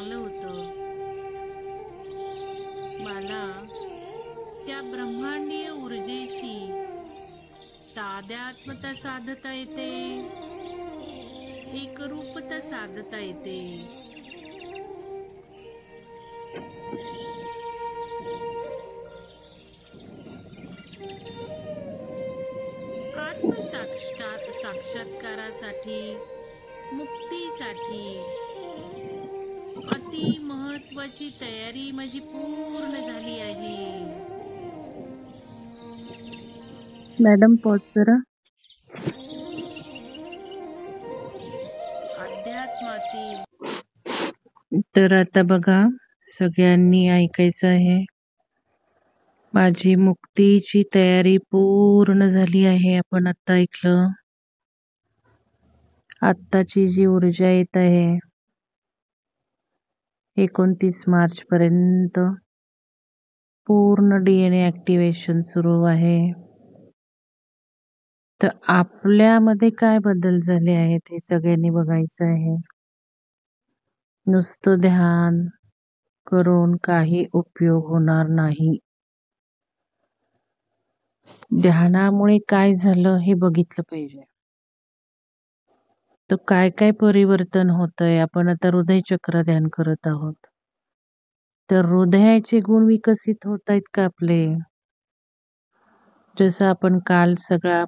चांगलं होतं. मला त्या ब्रह्मांडीय ऊर्जेशी तादात्म्यता साधता येते, एकरूपता साधता येते. साक्षात्कारासाठी, मुक्तीसाठी अति महत्वाची तयारी माझी पूर्ण झाली आहे. मॅडम पॉज करा. अध्यात्मातील तर आता बघा, सगळ्यांनी ऐकायचं आहे. माझी मुक्तीची तयारी पूर्ण झाली आहे. आपण आता ऐकलं. आत्ताची जी ऊर्जा येत आहे 29 मार्च पर्यंत पूर्ण DNA ऍक्टिव्हेशन सुरू आहे. तर आपल्यामध्ये काय बदल झाले आहेत हे सगळ्यांनी बघायचं आहे. नुसतं ध्यान करून काही उपयोग होणार नाही. ध्यानामुळे काय झालं हे बघितलं पाहिजे. तर काय काय परिवर्तन होतंय. आपण आता हृदय चक्र ध्यान करत आहोत. तर हृदयाचे गुण विकसित होत आहेत का आपले? जसं आपण काल सगळा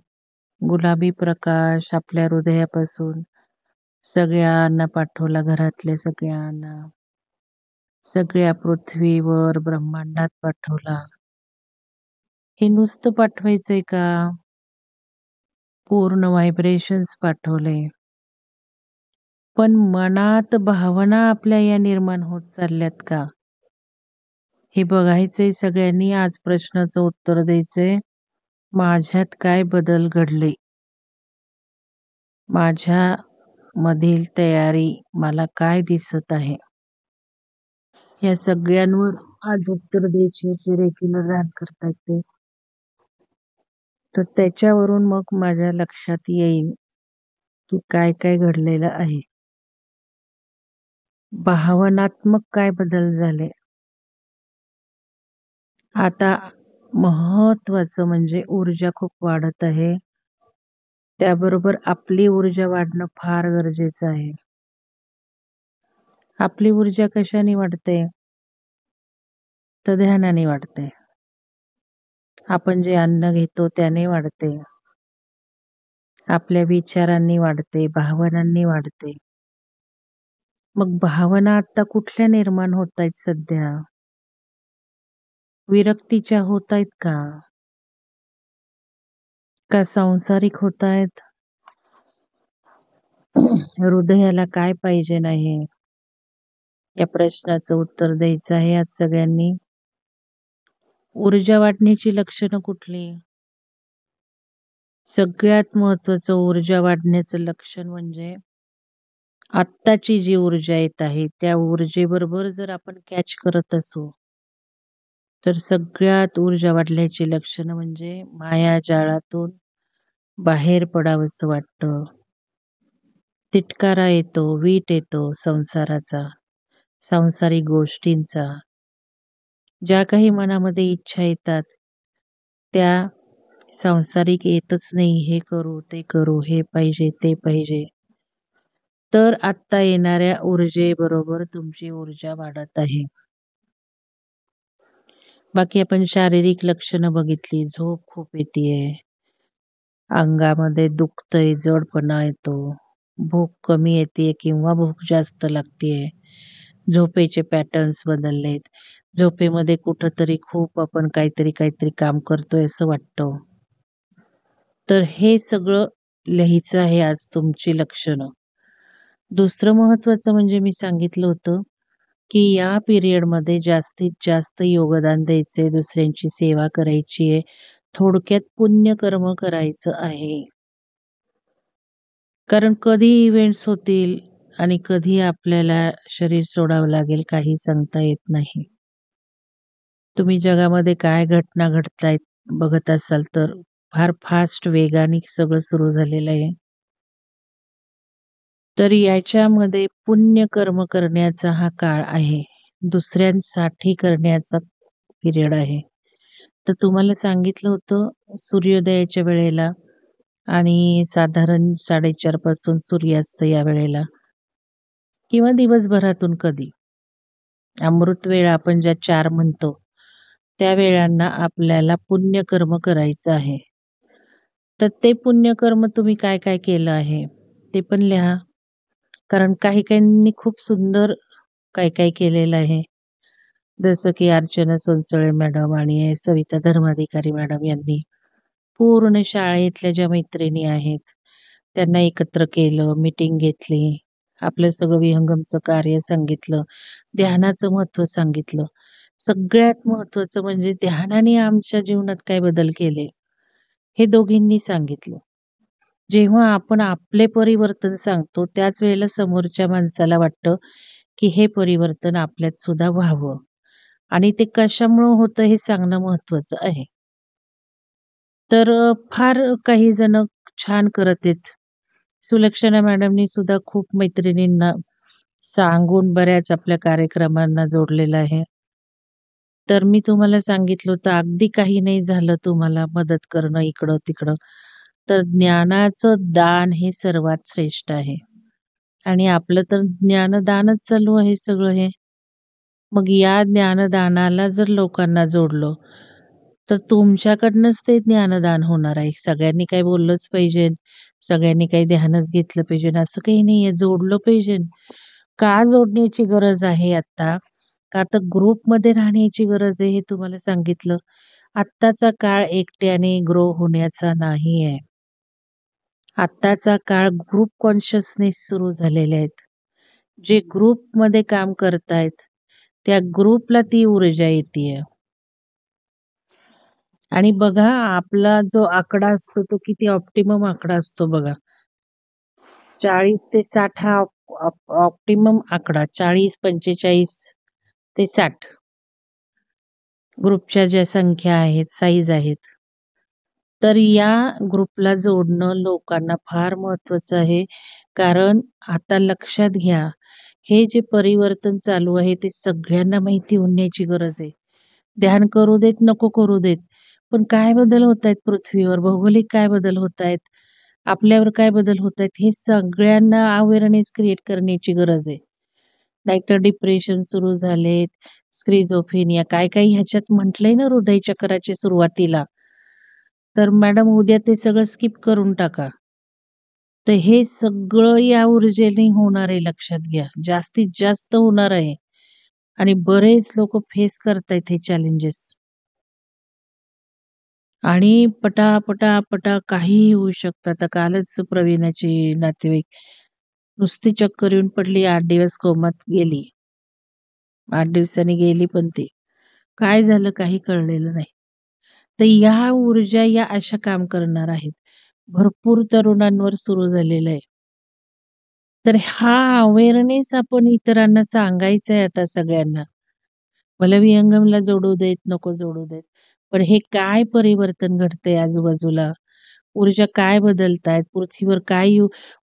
गुलाबी प्रकाश आपल्या हृदयापासून सगळ्यांना पाठवला, घरातल्या सगळ्यांना, सगळ्या पृथ्वीवर ब्रह्मांडात पाठवला. हे नुसतं पाठवायचंय का? पूर्ण व्हायब्रेशन्स पाठवले. पण मनात भावना आपल्या या निर्माण होत चालल्यात का? हे बघायचंय सगळ्यांनी. आज प्रश्नाचं उत्तर द्यायचंय. माझ्यात काय बदल घडले? माझ्या मधील तयारी मला काय दिसत आहे? या सगळ्यांवर आज उत्तर द्यायचे जे रेग्युलर ध्यान करतात ते. तर त्याच्यावरून मग माझ्या लक्षात येईल की काय काय घडलेलं आहे. भावनात्मक काय बदल झाले? आता महत्वाचं म्हणजे ऊर्जा खूप वाढत आहे. त्याबरोबर आपली ऊर्जा वाढणं फार गरजेचं आहे. आपली ऊर्जा कशाने वाढते? तर ध्यानाने वाढते. आपण जे अन्न घेतो त्याने वाढते. आपल्या विचारांनी वाढते, भावनांनी वाढते. मग भावना आता कुठल्या निर्माण होत आहेत सध्या? विरक्तीच्या होत आहेत का? का सांसारिक होत आहेत? हृदयाला काय पाहिजे नाही? या प्रश्नाचं उत्तर द्यायचं आहे आज सगळ्यांनी. ऊर्जा वाढण्याची लक्षणं कुठली? सगळ्यात महत्वाचं ऊर्जा वाढण्याचं लक्षण म्हणजे आत्ताची जी ऊर्जा येत आहे त्या ऊर्जेबरोबर जर आपण कॅच करत असू तर सगळ्यात ऊर्जा वाढल्याची लक्षणं म्हणजे मायाजाळातून बाहेर पडावंसं वाटतं. तिटकारा येतो, वीट येतो संसाराचा, सांसारिक गोष्टींचा. ज्या काही मनामध्ये इच्छा येतात त्या सांसारिक येतच नाही. हे करू, ते करू, हे पाहिजे, ते पाहिजे. तर आत्ता येणाऱ्या ऊर्जेबरोबर तुमची ऊर्जा वाढत आहे. बाकी आपण शारीरिक लक्षणं बघितली. झोप खूप येतेय, अंगामध्ये दुखतंय, जडपणा येतो, भूक कमी येते किंवा भूक जास्त लागतेय, झोपेचे पॅटर्न्स बदललेत, झोपेमध्ये कुठंतरी खूप आपण काहीतरी काम करतोय असं वाटतं. तर हे सगळं लिहायचं आहे आज तुमची लक्षणं. दुसरं महत्वाचं म्हणजे मी सांगितलं होतं की या पिरियडमध्ये जास्तीत जास्त योगदान द्यायचंय, दुसऱ्यांची सेवा करायची आहे, थोडक्यात पुण्यकर्म करायचं आहे. कारण कधी इव्हेंट्स होतील आणि कधी आपल्याला शरीर सोडावं लागेल काही सांगता येत नाही. तुम्ही जगामध्ये काय घटना घडतायत बघत असाल तर फार फास्ट वेगाने सगळं सुरू झालेलं आहे. तर याच्यामध्ये पुण्यकर्म करण्याचा हा काळ आहे. दुसऱ्यांसाठी करण्याचा पिरियड आहे. तर तुम्हाला सांगितलं होतं सूर्योदयाच्या वेळेला आणि साधारण 4:30 पासून सूर्यास्त या वेळेला किंवा दिवसभरातून कधी अमृत वेळा आपण ज्या 4 म्हणतो, त्या वेळांना आपल्याला पुण्यकर्म करायचं आहे. तर ते पुण्यकर्म तुम्ही काय-काय केलं आहे, ते पण लिहा. कारण काही-काहींनी खूप सुंदर काय-काय केलेलं आहे. जसं की अर्चना सोनसळे मॅडम आणि सविता धर्माधिकारी मॅडम यांनी पूर्ण शाळेतल्या ज्या मैत्रिणी आहेत, त्यांना एकत्र केलं, मीटिंग घेतली. आपलं सगळं विहंगमचं कार्य सांगितलं, ध्यानाचं महत्त्व सांगितलं. सगळ्यात महत्त्वाचं म्हणजे ध्यानाने आमच्या जीवनात काय बदल केले, हे दोघींनी सांगितलं. जेव्हा आपण आपले परिवर्तन सांगतो, त्याच वेळेला समोरच्या माणसाला वाटतं, की हे परिवर्तन आपल्यात सुद्धा व्हावं आणि ते कशामुळं होतं हे सांगणं महत्त्वाचं आहे. तर फार काही जण छान करत आहेत. सुलक्षणा मॅडमनी सुद्धा खूप मैत्रिणींना सांगून बऱ्याच आपल्या कार्यक्रमांना जोडलेलं आहे. तर मी तुम्हाला सांगितलं होतं अगदी काही नाही झालं तुम्हाला मदत करणं इकडं-तिकडं, तर ज्ञानाचं दान हे सर्वात श्रेष्ठ आहे. आणि आपलं तर ज्ञानदानच चालू आहे सगळं हे. मग या ज्ञानदानाला जर लोकांना जोडलं, तर तुमच्याकडनंच ते ज्ञानदान होणार आहे. सगळ्यांनी काही बोललंच पाहिजे, सगळ्यांनी काही ध्यानच घेतलं पाहिजे असं काही नाहीये. जोडलं पाहिजे. का जोडण्याची गरज आहे आता? का तर ग्रुपमध्ये राहण्याची गरज आहे हे तुम्हाला सांगितलं. आत्ताचा काळ एकट्याने ग्रो होण्याचा नाहीये. आत्ताचा काळ ग्रुप कॉन्शियसनेस सुरू झालेले आहेत. जे ग्रुपमध्ये काम करतायत, त्या ग्रुपला ती ऊर्जा येतीये. आणि बघा आपला जो आकडा असतो तो किती ऑप्टिमम आकडा असतो बघा. 40 ते 60 हा ऑप्टिमम आकडा 40, 45 ते 60 ग्रुपच्या ज्या संख्या आहेत, साईज आहेत. तर या ग्रुपला जोडणं लोकांना फार महत्वाचं आहे. कारण आता लक्षात घ्या, हे जे परिवर्तन चालू आहे ते सगळ्यांना माहिती होण्याची गरज आहे. ध्यान करू देत, नको करू देत. पण काय बदल होतायत पृथ्वीवर? भौगोलिक काय बदल होतायत? आपल्यावर काय बदल होतायत? हे सगळ्यांना अवेअरनेस क्रिएट करण्याची गरज आहे. नाहीतर डिप्रेशन सुरू झालेत, स्किझोफ्रेनिया काय-काय ह्याच्यात म्हटलंय ना हृदयचक्राच्या सुरुवातीला. तर मॅडम उद्या ते सगळं स्किप करून टाका. तर हे सगळं या ऊर्जेने होणार आहे लक्षात घ्या. जास्तीत जास्त होणार आहे आणि बरेच लोकं फेस करतायत हे चॅलेंजेस. आणि पटा काहीही होऊ शकतं. आता कालच प्रवीणाची नातेवाईक नुसती चक्कर येऊन पडली, 8 दिवस कोमात गेली. 8 दिवसांनी गेली पण ती. काय झालं काही कळलेलं नाही. तर ह्या ऊर्जा या अशा काम करणार आहेत. भरपूर तरुणांवर सुरू झालेलं आहे. तर हा अवेअरनेस आपण इतरांना सांगायचा आहे आता सगळ्यांना. मला विहंगमला जोडू देत, नको जोडू देत. पण हे काय परिवर्तन घडतंय आजूबाजूला? ऊर्जा काय बदलतायत? पृथ्वीवर काय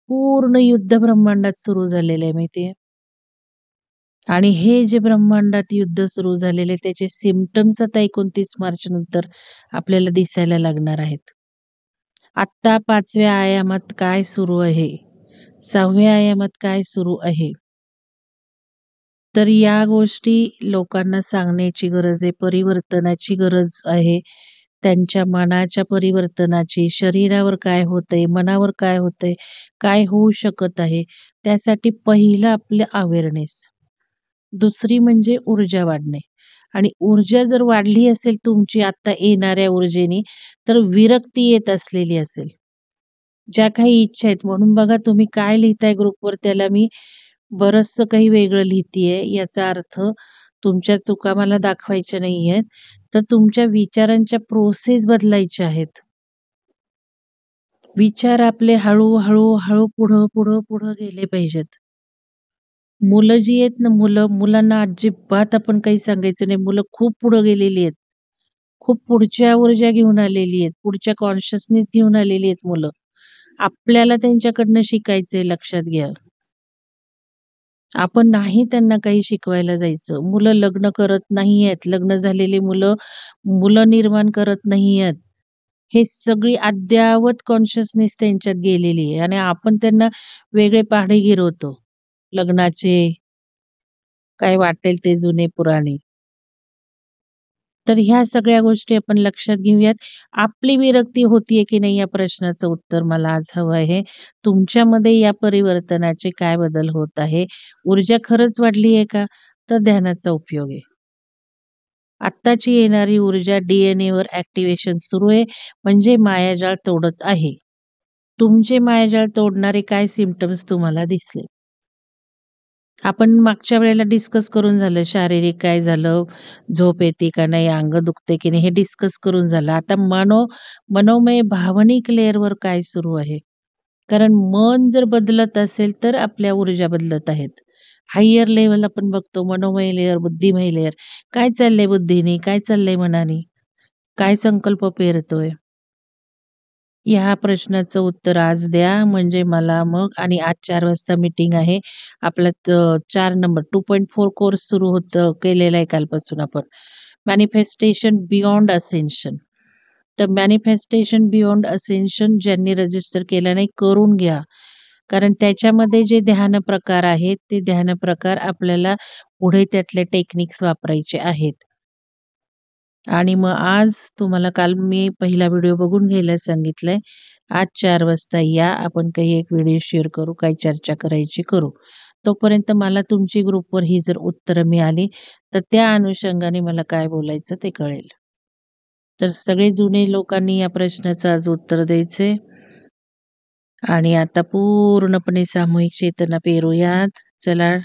पूर्ण युद्ध ब्रह्मांडात सुरू झालेलं आहे माहिती आणि हे जे ब्रह्मांडात युद्ध सुरू झालेले त्याचे सिम्प्टम्स आता 29 मार्च नंतर आपल्याला दिसायला लागणार आहेत. आत्ता 5व्या आयामात काय सुरू आहे? 6व्या आयामात काय सुरू आहे? तर या गोष्टी लोकांना सांगण्याची गरज आहे, परिवर्तनाची गरज आहे. त्यांच्या मनाच्या परिवर्तनाची, शरीरावर काय होतंय, मनावर काय होतंय, काय होऊ शकत आहे, त्यासाठी पहिलं आपलं अवेअरनेस. दुसरी म्हणजे ऊर्जा वाढणे आणि ऊर्जा जर वाढली असेल तुमची आता येणाऱ्या ऊर्जेनी, तर विरक्ती येत असलेली असेल. ज्या काही इच्छा आहेत म्हणून बघा तुम्ही काय लिहिताय ग्रुपवर त्याला मी बरचसं काही वेगळं लिहितीये. याचा अर्थ तुमच्या चुका मला दाखवायच्या नाहीयेत. तर तुमच्या विचारांच्या प्रोसेस बदलायच्या आहेत. विचार आपले हळू पुढं गेले पाहिजेत. मुलं जी आहेत ना मुलांना अजिबात आपण काही सांगायचं नाही. मुलं खूप पुढे गेलेली आहेत. खूप पुढच्या ऊर्जा घेऊन आलेली आहेत. पुढच्या कॉन्शियसनेस घेऊन आलेली आहेत मुलं. आपल्याला त्यांच्याकडनं शिकायचंय लक्षात घ्या. आपण नाही त्यांना काही शिकवायला जायचं. मुलं लग्न करत नाहीयेत. लग्न झालेली मुलं, मुलं निर्माण करत नाहीयेत. हे सगळी अद्ययावत कॉन्शियसनेस त्यांच्यात गेलेली आहे आणि आपण त्यांना वेगळे पाढे गिरवतो. लग्नाचे, काय वाटेल ते जुने पुराणे. तर ह्या सगळ्या गोष्टी आपण लक्षात घेऊयात. आपली विरक्ती होतीये की नाही या प्रश्नाचं उत्तर मला आज हवं आहे. तुमच्यामध्ये या परिवर्तनाचे काय बदल होत आहे? ऊर्जा खरंच वाढली आहे का? तर ध्यानाचा उपयोग आहे. आत्ताची येणारी ऊर्जा डी-एन-एवर ॲक्टिव्हेशन सुरू आहे, म्हणजे मायाजाळ तोडत आहे. तुमचे मायाजाळ तोडणारे काय सिम्प्टम्स तुम्हाला दिसले? आपण मागच्या वेळेला डिस्कस करून झालं, शारीरिक काय झालं, झोप येते का नाही, अंग दुखते की नाही, हे डिस्कस करून झालं. आता मनोमय भावनिक लेयरवर काय सुरू आहे? कारण मन जर बदलत असेल, तर आपल्या ऊर्जा बदलत आहेत. हायर लेव्हल आपण बघतो, मनोमय लेयर, बुद्धिमय लेयर. काय चाललंय बुद्धीने? काय चाललंय मनाने? काय संकल्प पेरतोय? ह्या प्रश्नाचं उत्तर आज द्या, म्हणजे मला मग आणि आज 4 वाजता मीटिंग आहे. आपला 4 नंबर 2.4 कोर्स सुरू केलेला आहे कालपासून आपण. Manifestation beyond ascension. तर मॅनिफेस्टेशन बियॉन्ड असेन्शन ज्यांनी रजिस्टर केलं नाही, करून घ्या. कारण त्याच्यामध्ये जे ध्यान प्रकार आहेत, ते ध्यान प्रकार आपल्याला पुढे त्यातले टेक्निक्स वापरायचे आहेत. आणि मग आज तुम्हाला काल मी पहिला व्हिडिओ बघून घ्यायला सांगितलंय. आज 4 वाजता या, आपण काही एक व्हिडिओ शेअर करू, काही चर्चा करायची करू. तोपर्यंत मला तुमची ग्रुपवर ही जर उत्तरं मिळाली, तर त्या अनुषंगाने मला काय बोलायचं ते कळेल. तर सगळे जुने लोकांनी या प्रश्नाचं आज उत्तर द्यायचंय. आणि आता पूर्णपणे सामूहिक चेतना पेरूयात. चला,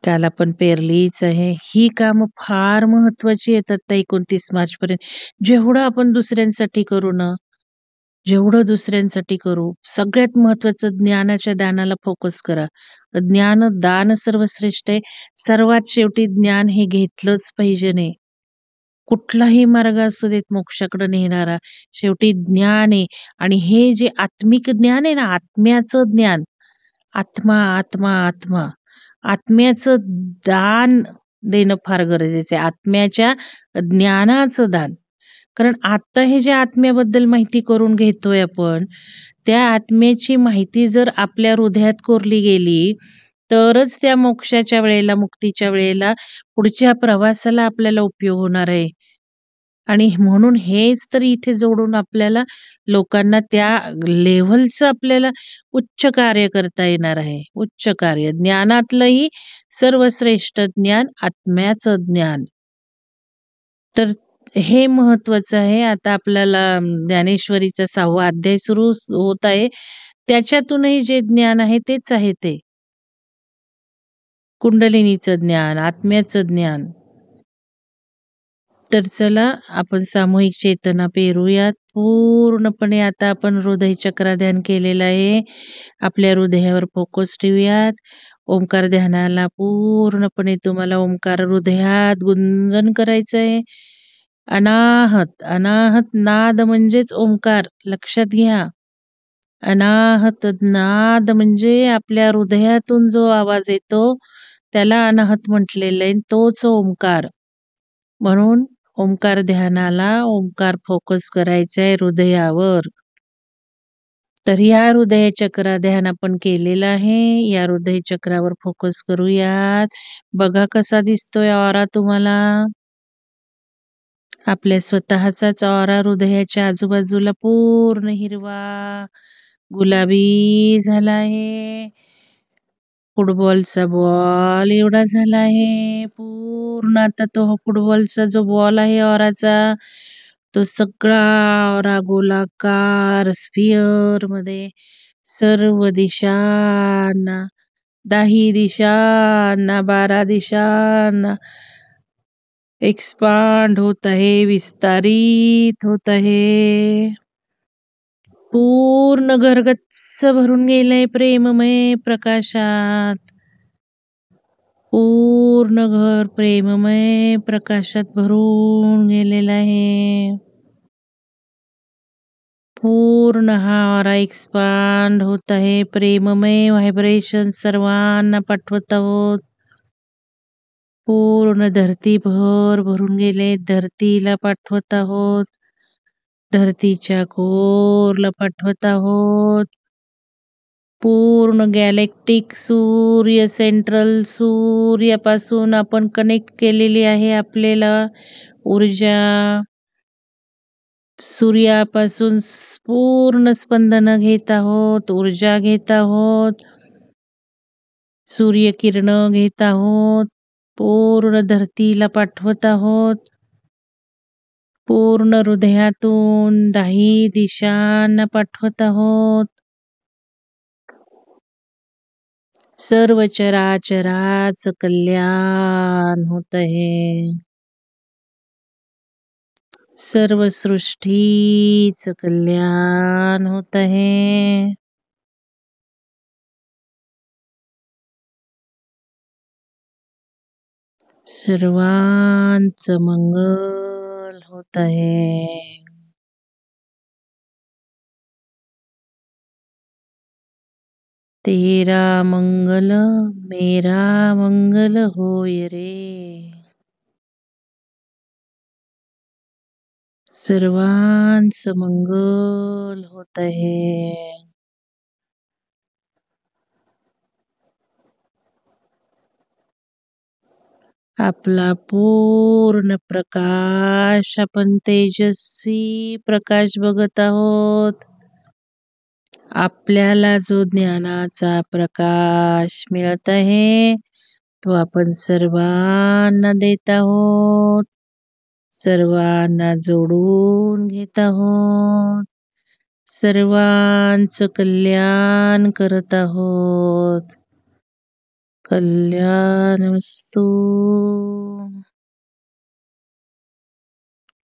काल आपण पेरलीच आहे. ही कामं फार महत्त्वाची आहेत आता 29 मार्चपर्यंत. जेवढं आपण दुसऱ्यांसाठी करू ना, जेवढं दुसऱ्यांसाठी करू, सगळ्यात महत्त्वाचं ज्ञानाच्या दानाला फोकस करा. ज्ञानदान सर्वश्रेष्ठ आहे. सर्वात शेवटी ज्ञान हे घेतलंच पाहिजे नाही. कुठलाही मार्ग असू देत मोक्षाकडे नेणारा, शेवटी ज्ञान आहे आणि हे जे आत्मिक ज्ञान आहे ना, आत्म्याचं ज्ञान, आत्मा, आत्मा, आत्मा. आत्म्याचं दान देणं फार गरजेचं आहे. आत्म्याच्या ज्ञानाचं दान. कारण आता हे जे आत्म्याबद्दल माहिती करून घेतोय आपण, त्या आत्म्याची माहिती जर आपल्या हृदयात कोरली गेली, तरच त्या मोक्षाच्या वेळेला, मुक्तीच्या वेळेला, पुढच्या प्रवासाला आपल्याला उपयोग होणार आहे. आणि म्हणून हेच तर इथे जोडून आपल्याला लोकांना त्या लेव्हलचं आपल्याला उच्च कार्य करता येणार आहे. उच्च कार्य. ज्ञानातलंही सर्वश्रेष्ठ ज्ञान आत्म्याचं ज्ञान. तर हे महत्वाचं आहे. आता आपल्याला ज्ञानेश्वरीचा 6वा अध्याय सुरू होत आहे. त्याच्यातूनही जे ज्ञान आहे तेच आहे ते. कुंडलिनीचं ज्ञान, आत्म्याचं ज्ञान. तर चला आपण सामूहिक चेतना पेरूयात. पूर्णपणे आता आपण हृदय चक्र ध्यान केलेलं आहे. आपल्या हृदयावर फोकस ठेवूयात. ओंकार ध्यानाला पूर्णपणे तुम्हाला ओंकार हृदयात गुंजन करायचं आहे. अनाहत, अनाहत नाद म्हणजेच ओंकार. लक्षात घ्या. अनाहत नाद म्हणजे आपल्या हृदयातून जो आवाज येतो त्याला अनाहत म्हटलेलं आहे. तोच ओंकार. म्हणून ओंकार ध्यानाला ओंकार फोकस करायचा आहे हृदयावर. तर या हृदय चक्र ध्यान आपण केलेलं आहे. या हृदय चक्रावर फोकस करूयात. बघा कसा दिसतोय ऑरा तुम्हाला. आपल्या स्वतःचाच ऑरा हृदयाच्या आजूबाजूला पूर्ण हिरवा, गुलाबी झाला आहे. फुटबॉलचा बॉल एवढा झाला आहे. पूर्ण आता तो फुटबॉलचा जो बॉल आहे ऑराचा, तो सगळा ऑरा गोलाकार स्फिअर मध्ये सर्व दिशांना, 10 दिशांना, 12 दिशांना एक्सपांड होत आहे, विस्तारित होत आहे. पूर्ण घर गच्च भरून गेलंय प्रेममय प्रकाशात. पूर्ण घर प्रेममय प्रकाशात भरून गेलेलं आहे. पूर्ण पूर्ण हा ऑरा एक्सपांड होत आहे. प्रेममय व्हायब्रेशन सर्वांना पाठवत आहोत. पूर्ण धरतीभर भरून गेले. धरतीला पाठवत आहोत. धरतीच्या कोरला पाठवत आहोत. पूर्ण गॅलेक्टिक सूर्य, सेंट्रल सूर्यापासून आपण कनेक्ट केलेली आहे आपल्याला ऊर्जा. सूर्यापासून पूर्ण स्पंदन घेत आहोत, ऊर्जा घेत आहोत, सूर्यकिरण घेत आहोत. पूर्ण धरतीला पाठवत आहोत. पूर्ण हृदयातून 10 दिशांना पाठवत आहोत. सर्व चराचराचं कल्याण होत आहे. सर्व सृष्टीचं कल्याण होत आहे. सर्वांचं मंगल होत आहे. तेरा मंगल मेरा मंगल होय रे. सर्वांचं मंगल होत आहे. आपला पूर्ण प्रकाश, आपण तेजस्वी प्रकाश बघत आहोत. आपल्याला जो ज्ञानाचा प्रकाश मिळत आहे तो आपण सर्वांना देत आहोत. सर्वांना जोडून घेत आहोत. सर्वांचं कल्याण करत आहोत. कल्याणमस्तु.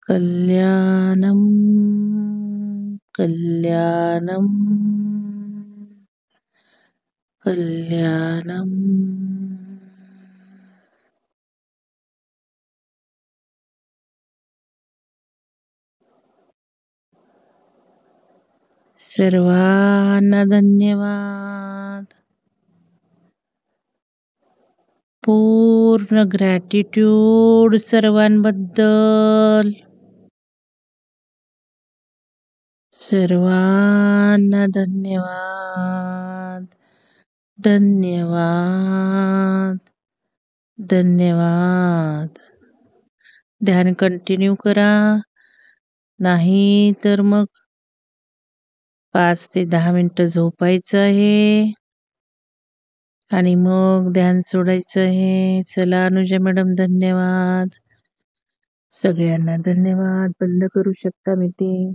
कल्याणम कल्याणम कल्याणम. सर्वांना धन्यवाद. पूर्ण ग्रॅटिट्यूड सर्वांबद्दल. सर्वांना धन्यवाद. धन्यवाद. धन्यवाद. ध्यान कंटिन्यू करा. नाही तर मग 5 ते 10 मिनिटं झोपायचं आहे आणि मग ध्यान सोडायचं आहे. चला अनुजा मॅडम, धन्यवाद. सगळ्यांना धन्यवाद. बंद करू शकता मीटिंग.